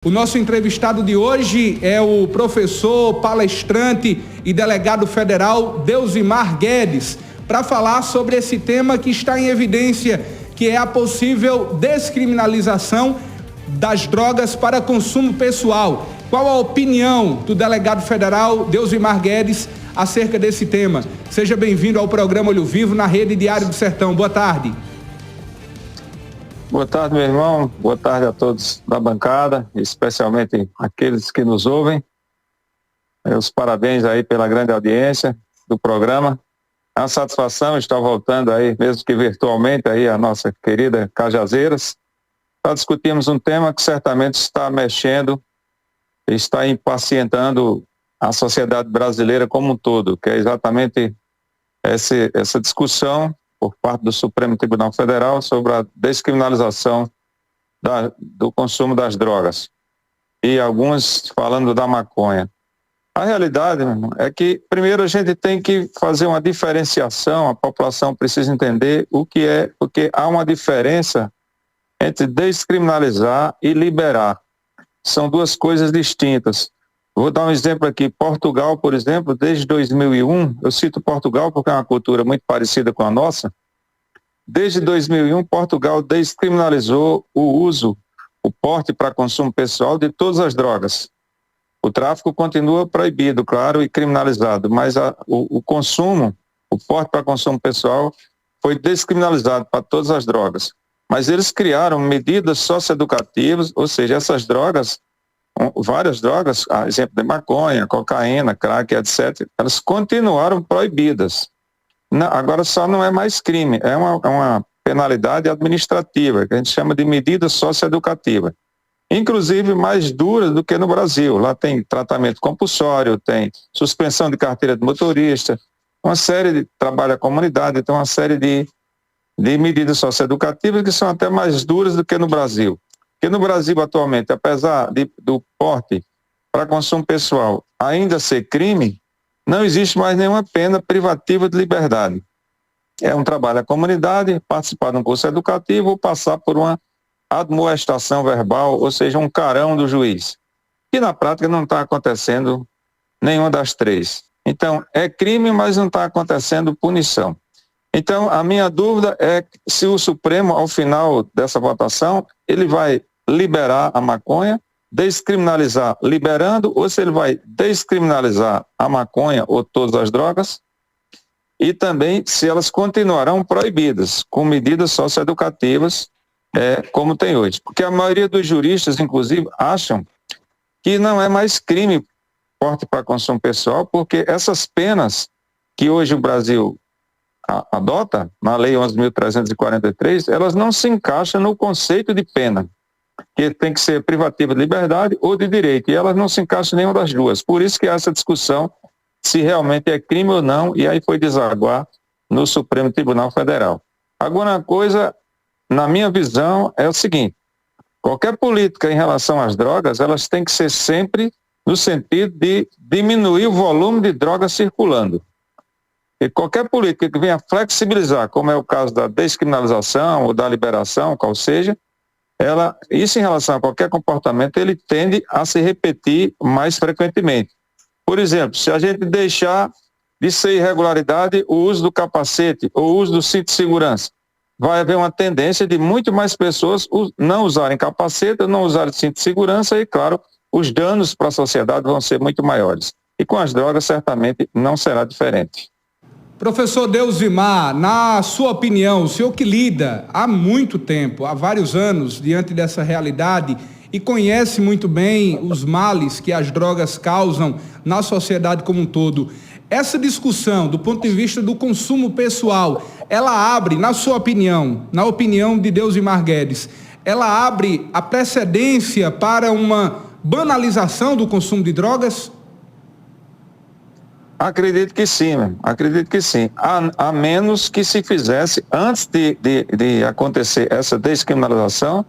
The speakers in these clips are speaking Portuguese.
O nosso entrevistado de hoje é o professor, palestrante e delegado federal Deusimar Guedes, para falar sobre esse tema que está em evidência, que é a possível descriminalização das drogas para consumo pessoal. Qual a opinião do delegado federal Deusimar Guedes acerca desse tema? Seja bem-vindo ao programa Olho Vivo na Rede Diário do Sertão. Boa tarde. Boa tarde, meu irmão. Boa tarde a todos da bancada, especialmente aqueles que nos ouvem. Os parabéns aí pela grande audiência do programa. É uma satisfação estar voltando aí, mesmo que virtualmente, aí a nossa querida Cajazeiras, para discutirmos um tema que certamente está mexendo, está impacientando a sociedade brasileira como um todo, que é exatamente essa discussão por parte do Supremo Tribunal Federal sobre a descriminalização do consumo das drogas. E alguns falando da maconha. A realidade, meu irmão, é que primeiro a gente tem que fazer uma diferenciação, a população precisa entender o que é, porque há uma diferença entre descriminalizar e liberar. São duas coisas distintas. Vou dar um exemplo aqui. Portugal, por exemplo, desde 2001, eu cito Portugal porque é uma cultura muito parecida com a nossa. Desde 2001, Portugal descriminalizou o uso, o porte para consumo pessoal de todas as drogas. O tráfico continua proibido, claro, e criminalizado, mas o consumo, o porte para consumo pessoal foi descriminalizado para todas as drogas. Mas eles criaram medidas socioeducativas, ou seja, essas drogas, várias drogas, exemplo de maconha, cocaína, crack, etc., elas continuaram proibidas. Agora só não é mais crime, é uma penalidade administrativa, que a gente chama de medida socioeducativa. Inclusive mais dura do que no Brasil. Lá tem tratamento compulsório, tem suspensão de carteira de motorista, uma série de trabalho à comunidade, então uma série de medidas socioeducativas que são até mais duras do que no Brasil. Porque no Brasil atualmente, apesar do porte para consumo pessoal ainda ser crime, não existe mais nenhuma pena privativa de liberdade. É um trabalho à comunidade, participar de um curso educativo ou passar por uma admoestação verbal, ou seja, um carão do juiz. E na prática não está acontecendo nenhuma das três. Então, é crime, mas não está acontecendo punição. Então, a minha dúvida é se o Supremo, ao final dessa votação, ele vai liberar a maconha, descriminalizar liberando, ou se ele vai descriminalizar a maconha ou todas as drogas, e também se elas continuarão proibidas, com medidas socioeducativas, como tem hoje. Porque a maioria dos juristas, inclusive, acham que não é mais crime porte para consumo pessoal, porque essas penas que hoje o Brasil adota, na Lei 11.343, elas não se encaixam no conceito de pena, que tem que ser privativa de liberdade ou de direito, e elas não se encaixam em nenhuma das duas. Por isso que há essa discussão se realmente é crime ou não, e aí foi desaguar no Supremo Tribunal Federal. Agora, uma coisa, na minha visão, é o seguinte: qualquer política em relação às drogas, elas têm que ser sempre no sentido de diminuir o volume de drogas circulando. E qualquer política que venha flexibilizar, como é o caso da descriminalização ou da liberação, qual seja, isso em relação a qualquer comportamento, ele tende a se repetir mais frequentemente. Por exemplo, se a gente deixar de ser irregularidade o uso do capacete ou o uso do cinto de segurança, vai haver uma tendência de muito mais pessoas não usarem capacete, não usarem cinto de segurança e, claro, os danos para a sociedade vão ser muito maiores. E com as drogas, certamente, não será diferente. Professor Deusimar, na sua opinião, o senhor que lida há muito tempo, há vários anos, diante dessa realidade e conhece muito bem os males que as drogas causam na sociedade como um todo, essa discussão, do ponto de vista do consumo pessoal, ela abre, na sua opinião, na opinião de Deusimar Guedes, ela abre a precedência para uma banalização do consumo de drogas? Acredito que sim, acredito que sim. A menos que se fizesse, antes de acontecer essa descriminalização,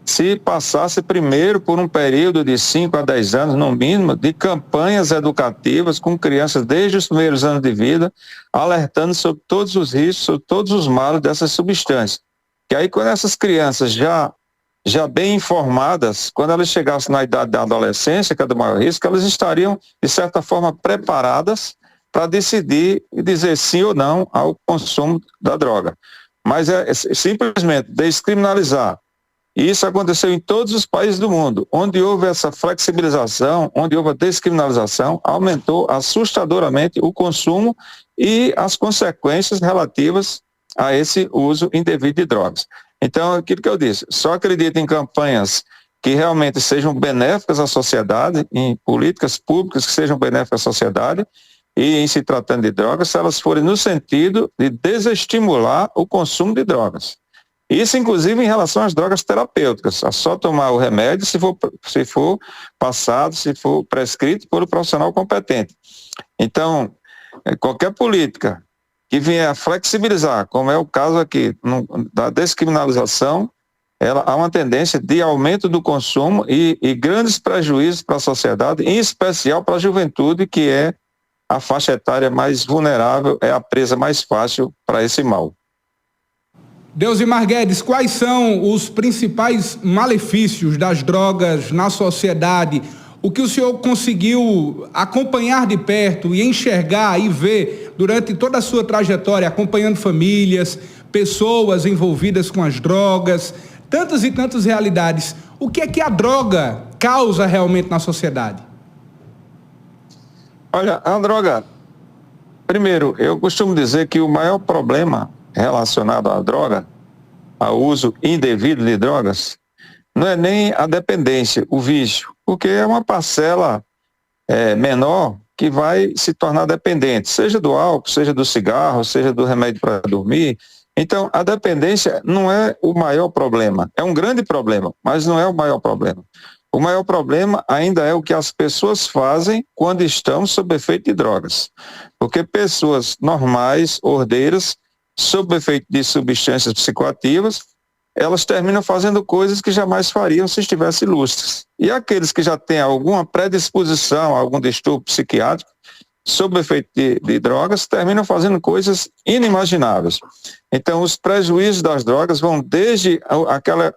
se passasse primeiro por um período de 5 a 10 anos, no mínimo, de campanhas educativas com crianças desde os primeiros anos de vida, alertando sobre todos os riscos, sobre todos os males dessas substâncias. Que aí, quando essas crianças já já bem informadas, quando elas chegassem na idade da adolescência, que é do maior risco, elas estariam, de certa forma, preparadas para decidir e dizer sim ou não ao consumo da droga. Mas é simplesmente descriminalizar. E isso aconteceu em todos os países do mundo. Onde houve essa flexibilização, onde houve a descriminalização, aumentou assustadoramente o consumo e as consequências relativas a esse uso indevido de drogas. Então, aquilo que eu disse, só acredito em campanhas que realmente sejam benéficas à sociedade, em políticas públicas que sejam benéficas à sociedade, e em se tratando de drogas, se elas forem no sentido de desestimular o consumo de drogas. Isso, inclusive, em relação às drogas terapêuticas. É só tomar o remédio se for passado, se for prescrito por um profissional competente. Então, qualquer política que vier a flexibilizar, como é o caso aqui da descriminalização, há uma tendência de aumento do consumo e grandes prejuízos para a sociedade, em especial para a juventude, que é a faixa etária mais vulnerável, é a presa mais fácil para esse mal. Deusimar Guedes, quais são os principais malefícios das drogas na sociedade? O que o senhor conseguiu acompanhar de perto e enxergar e ver durante toda a sua trajetória, acompanhando famílias, pessoas envolvidas com as drogas, tantas e tantas realidades. O que é que a droga causa realmente na sociedade? Olha, a droga, primeiro, eu costumo dizer que o maior problema relacionado à droga, ao uso indevido de drogas, não é nem a dependência, o vício, porque é uma parcela menor que vai se tornar dependente, seja do álcool, seja do cigarro, seja do remédio para dormir. Então, a dependência não é o maior problema, é um grande problema, mas não é o maior problema. O maior problema ainda é o que as pessoas fazem quando estão sob efeito de drogas, porque pessoas normais, ordeiras, sob efeito de substâncias psicoativas, elas terminam fazendo coisas que jamais fariam se estivessem lúcidas. E aqueles que já têm alguma predisposição, algum distúrbio psiquiátrico, sob efeito de drogas, terminam fazendo coisas inimagináveis. Então, os prejuízos das drogas vão desde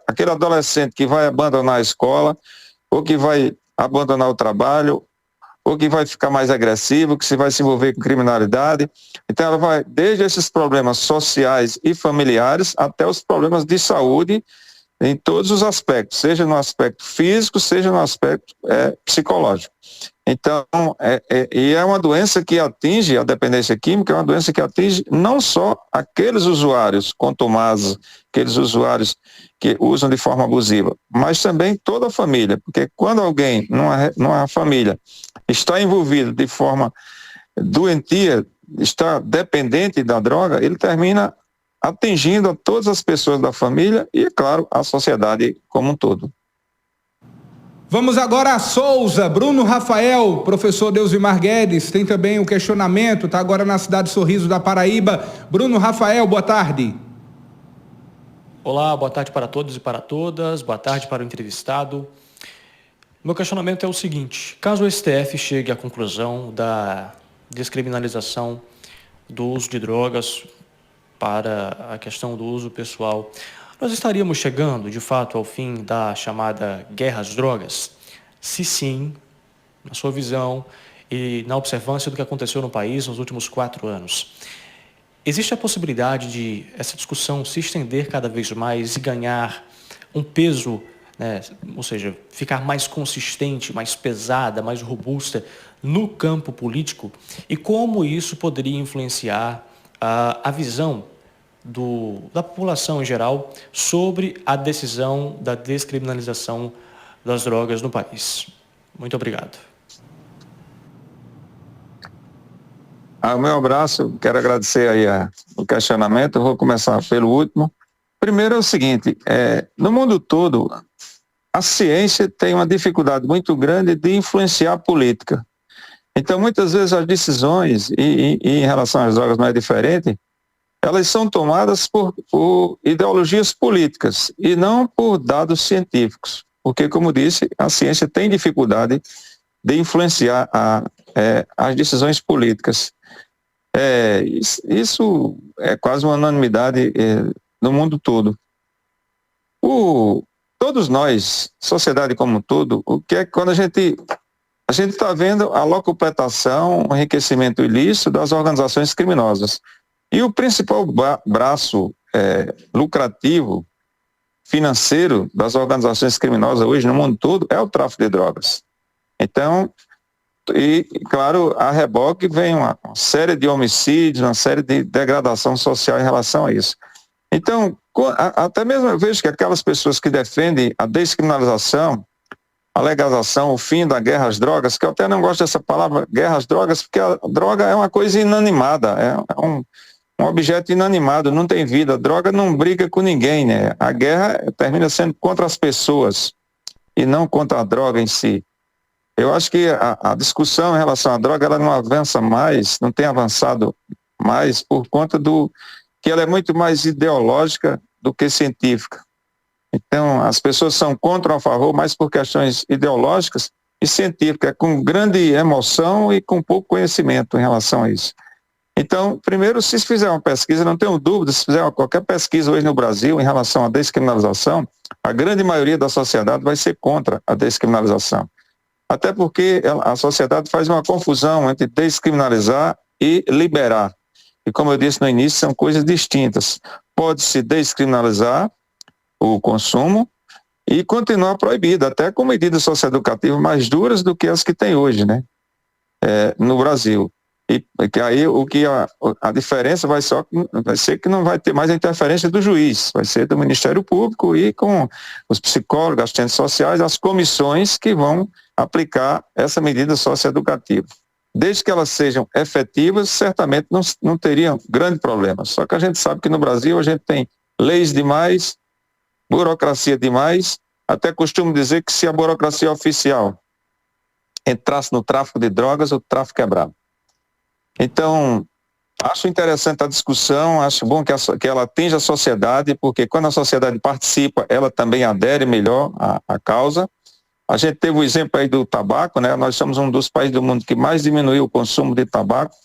aquele adolescente que vai abandonar a escola, ou que vai abandonar o trabalho, ou que vai ficar mais agressivo, que se vai se envolver com criminalidade. Então, ela vai desde esses problemas sociais e familiares até os problemas de saúde em todos os aspectos, seja no aspecto físico, seja no aspecto psicológico. Então, é uma doença que atinge, a dependência química é uma doença que atinge não só aqueles usuários contumados, aqueles usuários que usam de forma abusiva, mas também toda a família, porque quando alguém numa família está envolvido de forma doentia, está dependente da droga, ele termina atingindo a todas as pessoas da família e, é claro, a sociedade como um todo. Vamos agora a Souza, Bruno Rafael, professor Deusimar Guedes, tem também o questionamento, está agora na cidade Sorriso da Paraíba. Bruno Rafael, boa tarde. Olá, boa tarde para todos e para todas, boa tarde para o entrevistado. Meu questionamento é o seguinte: caso o STF chegue à conclusão da descriminalização do uso de drogas para a questão do uso pessoal, nós estaríamos chegando, de fato, ao fim da chamada guerra às drogas? Se sim, na sua visão e na observância do que aconteceu no país nos últimos 4 anos, existe a possibilidade de essa discussão se estender cada vez mais e ganhar um peso, ou seja, ficar mais consistente, mais pesada, mais robusta no campo político? E como isso poderia influenciar a visão da população em geral sobre a decisão da descriminalização das drogas no país? Muito obrigado. O meu abraço, quero agradecer aí o questionamento. Eu vou começar pelo último. Primeiro é o seguinte, no mundo todo, a ciência tem uma dificuldade muito grande de influenciar a política. Então, muitas vezes as decisões, e em relação às drogas não é diferente, elas são tomadas por ideologias políticas e não por dados científicos. Porque, como disse, a ciência tem dificuldade de influenciar as decisões políticas. Isso é quase uma unanimidade no mundo todo. todos nós, sociedade como um todo, o que é que quando a gente está vendo a locupletação, o enriquecimento ilícito das organizações criminosas. E o principal braço lucrativo financeiro das organizações criminosas hoje no mundo todo é o tráfico de drogas. Então, e claro, a reboque vem uma série de homicídios, uma série de degradação social em relação a isso. Então, até mesmo eu vejo que aquelas pessoas que defendem a descriminalização, a legalização, o fim da guerra às drogas, que eu até não gosto dessa palavra guerra às drogas, porque a droga é uma coisa inanimada, é um objeto inanimado, não tem vida. A droga não briga com ninguém, né? A guerra termina sendo contra as pessoas e não contra a droga em si. Eu acho que a discussão em relação à droga, ela não avança mais, não tem avançado mais por conta que ela é muito mais ideológica do que científica. Então, as pessoas são contra ou a favor mais por questões ideológicas e científicas, com grande emoção e com pouco conhecimento em relação a isso. Então, primeiro, se fizer uma pesquisa, não tenho dúvida, se fizer qualquer pesquisa hoje no Brasil em relação à descriminalização, a grande maioria da sociedade vai ser contra a descriminalização. Até porque a sociedade faz uma confusão entre descriminalizar e liberar. E como eu disse no início, são coisas distintas. Pode-se descriminalizar o consumo e continuar proibido, até com medidas socioeducativas mais duras do que as que tem hoje, né? No Brasil. E que aí a diferença vai ser que não vai ter mais a interferência do juiz, vai ser do Ministério Público e com os psicólogos, assistentes sociais, as comissões que vão aplicar essa medida socioeducativa. Desde que elas sejam efetivas, certamente não teriam grande problema. Só que a gente sabe que no Brasil a gente tem leis demais, burocracia demais, até costumo dizer que se a burocracia oficial entrasse no tráfico de drogas, o tráfico é brabo. Então, acho interessante a discussão, acho bom que ela atinja a sociedade, porque quando a sociedade participa, ela também adere melhor à causa. A gente teve o exemplo aí do tabaco, né? Nós somos um dos países do mundo que mais diminuiu o consumo de tabaco,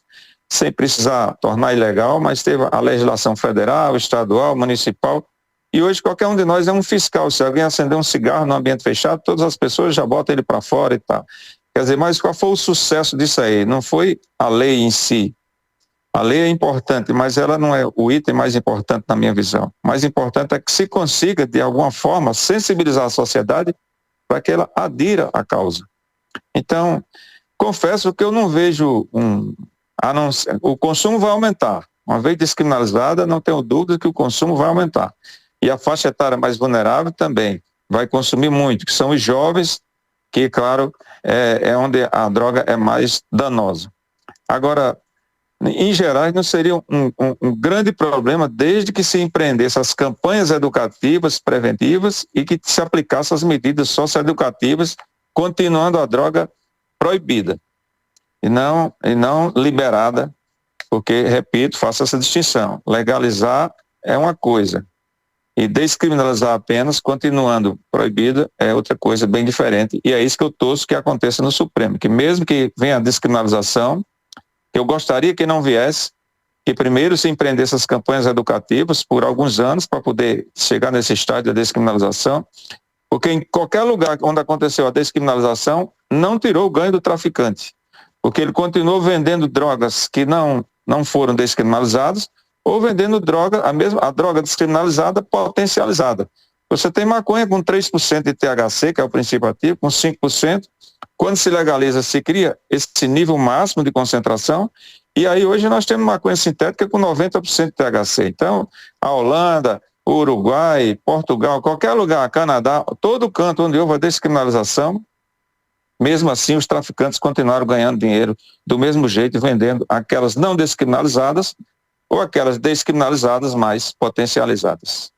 sem precisar tornar ilegal, mas teve a legislação federal, estadual, municipal, e hoje qualquer um de nós é um fiscal. Se alguém acender um cigarro no ambiente fechado, todas as pessoas já botam ele para fora e tal. Quer dizer, mas qual foi o sucesso disso aí? Não foi a lei em si. A lei é importante, mas ela não é o item mais importante na minha visão. O mais importante é que se consiga, de alguma forma, sensibilizar a sociedade para que ela adira à causa. Então, confesso que eu não vejo o consumo vai aumentar. Uma vez descriminalizada, não tenho dúvida que o consumo vai aumentar. E a faixa etária mais vulnerável também vai consumir muito, que são os jovens, que, claro, é onde a droga é mais danosa. Agora, em geral, não seria um grande problema desde que se empreendesse as campanhas educativas, preventivas e que se aplicassem as medidas socioeducativas, continuando a droga proibida e não liberada, porque, repito, faço essa distinção. Legalizar é uma coisa e descriminalizar apenas, continuando proibida, é outra coisa bem diferente. E é isso que eu torço que aconteça no Supremo, que mesmo que venha a descriminalização, eu gostaria que não viesse, que primeiro se empreendesse as campanhas educativas por alguns anos para poder chegar nesse estágio da descriminalização, porque em qualquer lugar onde aconteceu a descriminalização, não tirou o ganho do traficante, porque ele continuou vendendo drogas que não foram descriminalizadas, ou vendendo droga, a droga descriminalizada potencializada. Você tem maconha com 3% de THC, que é o princípio ativo, com 5%. Quando se legaliza, se cria esse nível máximo de concentração, e aí hoje nós temos maconha sintética com 90% de THC. Então, a Holanda, o Uruguai, Portugal, qualquer lugar, Canadá, todo canto onde houve a descriminalização, mesmo assim os traficantes continuaram ganhando dinheiro do mesmo jeito, vendendo aquelas não descriminalizadas ou aquelas descriminalizadas mais potencializadas.